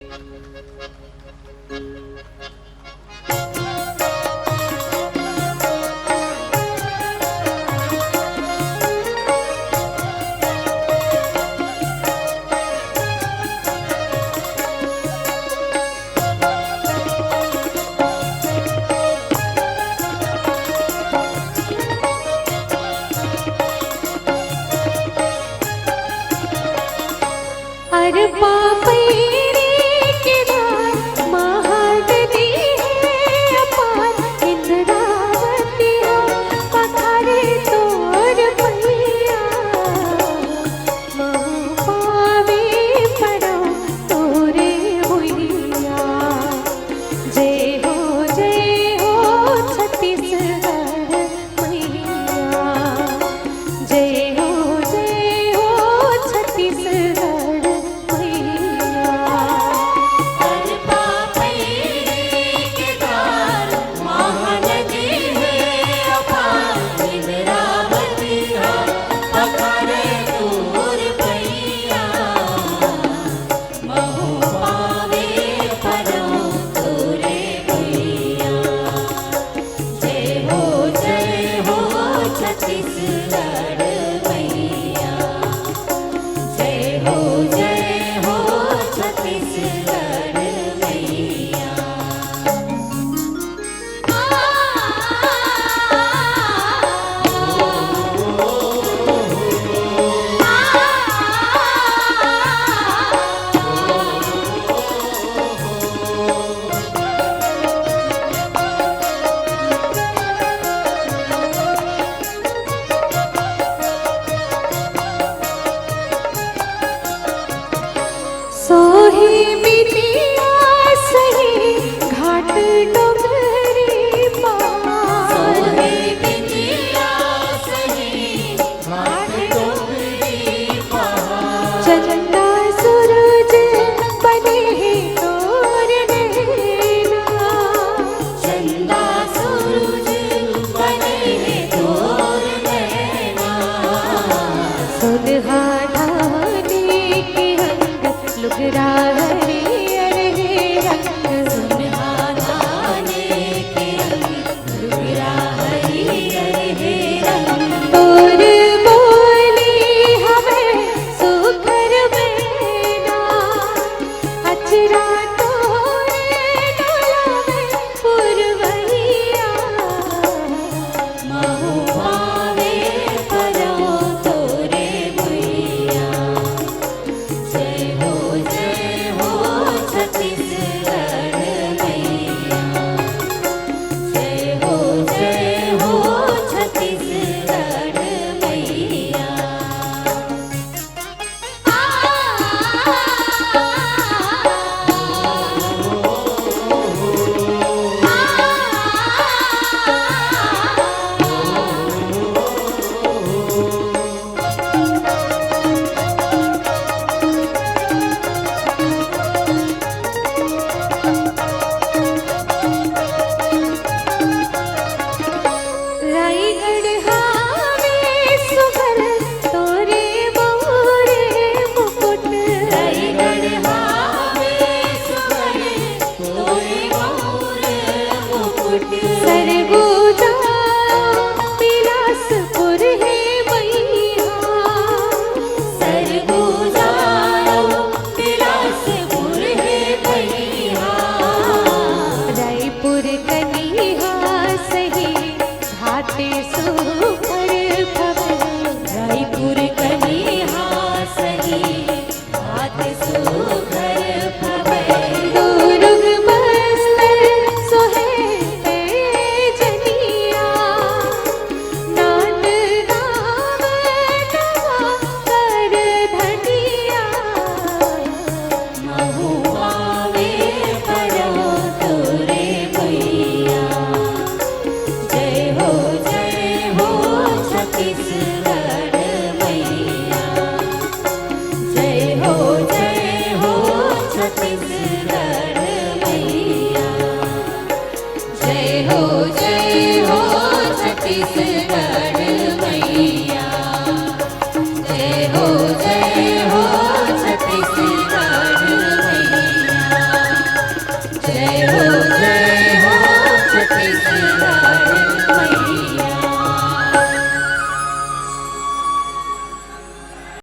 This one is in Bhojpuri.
अरे पापैरे केदार महानदी है अपार इंद्रावती पखारे तोर पैया महु पावे पड़ो तोरे हुइया। जय हो छत्तीसगढ़ मैया। जय हो छत्तीसगढ़। सोही बिटिया सही घाट डोंगरी पार। सोही बिटिया सही घाट डोंगरी पार। चंदा सूरज बने तोर नैना। चंदा सूरज बने तोर नैना। सुनहा ढाने के लुगरा हरियर रंग। सुनहा ढाने के लुगरा हरियर रंग। तोर बोली हमें सुखर मैना। अचरा तोरे डोलावे पुरवैया। महु पावे परो तोरे भैया। जय हो छत्तीसगढ़ मैया। जय हो छत्तीसगढ़ मैया। रायगढ़ हावे सुघर तोरे मोरे मुकुट। रायगढ़ हावे सुघर तोरे मोरे मुकुट। सरगुजा बिलासपुर है मैया। सरगुजा बिलासपुर है मैया। रायपुर कनिहा सही घाटे सुपर भवन। रायपुर कनिहा सही घाटे सुपर भवन। दुर्ग बस्तर सोहे जनिया। नान गाँव नवा कर धनिया। महु पावे परो तोरे भैया। जय हो छत्तीसगढ़ मैया। जय हो छत्तीसगढ़ मैया। जय हो छत्तीसगढ़।